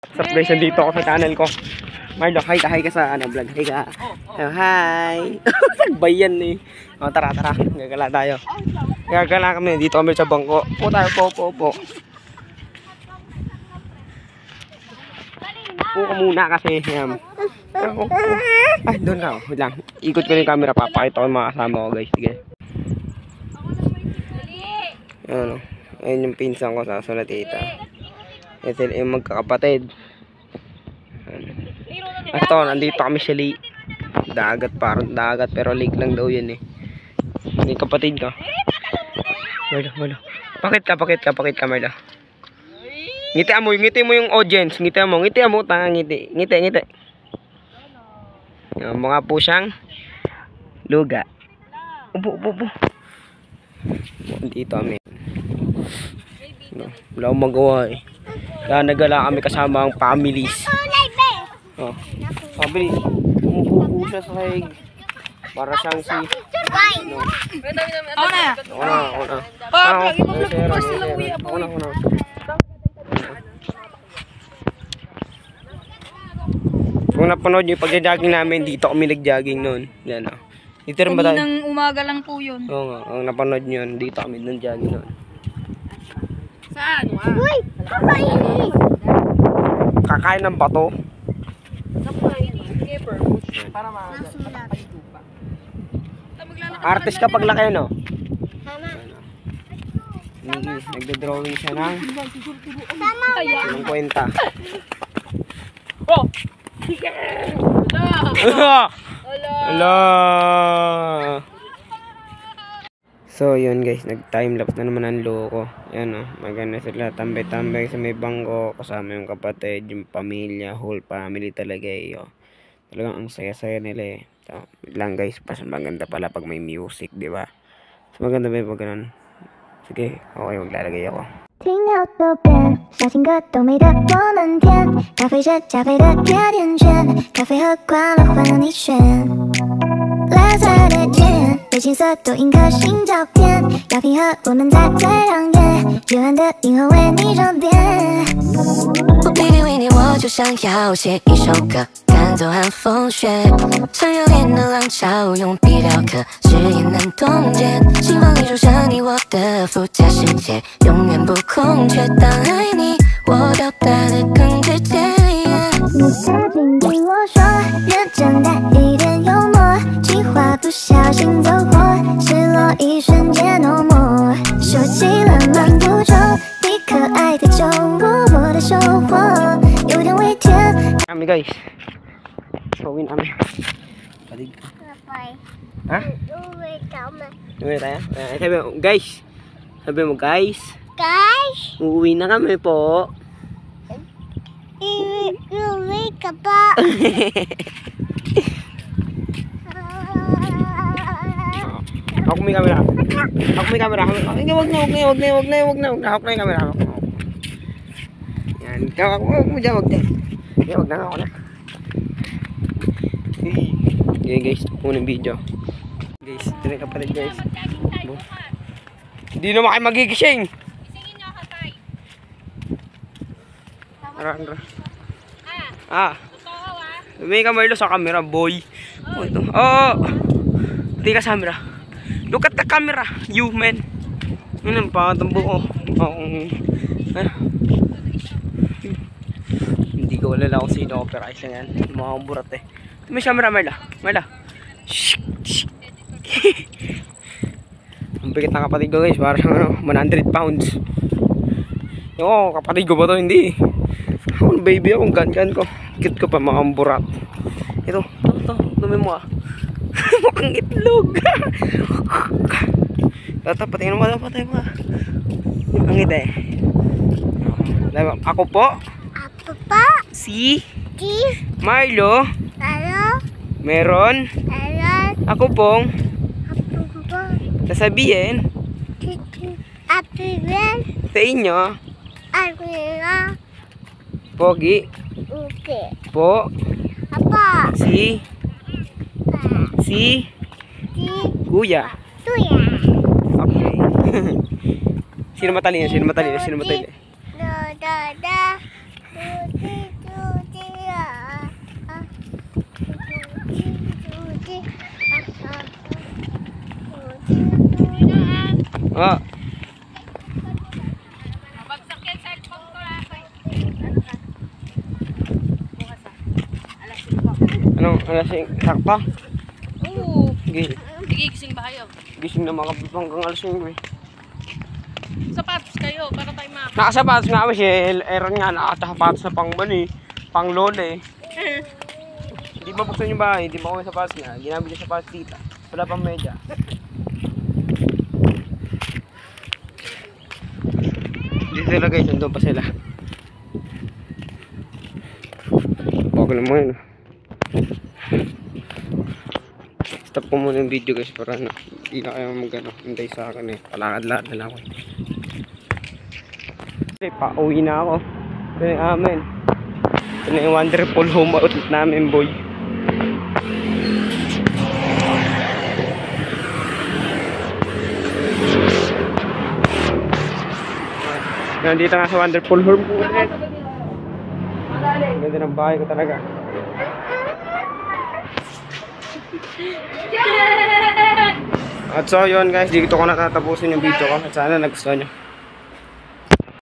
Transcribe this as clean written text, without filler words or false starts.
What's up guys, nandito ako sa channel ko. Marlo, hi ka sa vlog. Hi ka. Hi. Sagbay yan eh. O, tara. Gagala tayo. Gagala kami. Dito kami sa bangko. Po tayo, po. Po ka muna kasi. Ay, doon ka. Wait lang. Ikot ko yung camera. Papakita ko yung mga kasama ko guys. Sige. Ano. Ayun yung pinsan ko sa tita. Ito yung magkakapatid. Ito, nandito kami sa lake. Dagat, parang dagat. Pero lake lang daw yan eh. Yung kapatid ko. Marlo. Pakit ka, Marlo. Ngiti mo yung audience. Ngiti mo, tanga ngiti. Ngiti. Yung mga pusang luga. Upo. Dito kami. Wala akong magawa eh. Kaya nagala kami kasama ang families. Oh, families. Umupo siya sa hig. Para siyang si... No. Ako na. Kung napanood nyo yung pagja-jogging namin, dito kami nag-jogging noon. Yan o. Dito rin ba tayo? Kaninang umaga lang po yun. Oo nga, ang napanood nyo yun, dito kami nag-jogging noon. Saan? Uy! Kakain ng bato. Artist ka pag laki, no? Nagda-drawing siya ng kwenta. Oh! Hello! So yun guys, nag-timelapse na naman ang loko. Yan o, maganda sila, tambay-tambay sa may bangko, kasama yung kapatid, yung pamilya, whole family talaga eh. Oh. Talagang ang saya-saya nila eh. So, lang guys, pas maganda pala pag may music, di ba? So maganda ba yung pag ganun? Sige, okay, maglalagay ako. 听到都变，小情歌都美得我们甜，咖啡是加菲的甜甜圈，咖啡和快乐换了你选。蓝色的天，对青色都印颗心照片，要平和我们在最亮眼，幽暗的银河为你装点。我偏偏为你，我就想要写一首歌，赶走寒风雪，想要练的浪潮，用笔雕刻，誓言难冻结，心房里住着你我的附加世界，永远不空缺。当爱你，我表达的更直接。你曾经听我说，认真带一点幽默，计划不小心走火，失落一瞬间no more，说起了瞒不住，你可爱的酒窝，我的收获有点微甜。 Kami guys. Showin kami. Palig. Ha? Uwi tayo? Sabi mo, guys. Guys, Uuwi na kami po. iuwi ka pa. Ako may camera. Huwag na. Hawak na yung camera. Yan. Huwag mo dyan. Huwag na. Ako na. Okay guys. Unang video. Guys. Ito na yung kapatid guys. Hindi naman kayo magigising. Isingin nyo ako, Tay. Totoo May Marlo sa camera, boy. Oo. Hindi ka sa camera. Look at the camera, you man. Yun ang pangatang buo. Hindi ko wala kung sino operize na yan. Mga burat eh. May camera, Marla. Shhh. Ang bigat ng kapatid ko guys, parang 100 pounds. Oo, kapatid ko ba to? Hindi. Ako, baby ako, gan ko. Cute ko pa, mga burat. Ito, dumi mo ah. Mukhang itlog. Patay mo. Ang ngiti eh. Ako po. Apa pa? Si Di? Marlo. Ano? Meron. Ano? Ako pong Apa pa? sasabihin Apiwen? sa inyo. Alina? Pogi. Okay. Po. Apa? Si Di? Kuya. Tuya? Okay. Sino matalino? Da. Ah, Mabagsak yan sa cellphone ko ate. Bukas alas 5. anong alas 5? Sakto? Oo. Sige. Gigising ba kayo? Gising na mga hanggang alas 5 eh. Sapatos kayo para tayo makakita. Nakasapatos nga kami si Aaron nga, nakasapatos na pang mani, pang lola eh. Hindi mabuksan yung bahay, hindi makuha yung sapatos niya. Ginamit yung sapatos tita. Wala pang medya. Dito sila guys, nandun pa sila. Okay lang mo yun. Stop ko muna yung video guys para na hindi na kayo mag-ano, hintay sa akin eh. Palakad-lakad na lang ako. Pauwi na ako. Ito na yung amin. Ito na yung wonderful home outlet namin boy. Nandito nga sa wonderful home outlet. Ganda ng bahay ko talaga. At so yun guys, dito ko natatapusin yung video ko. At sana nagustuhan nyo.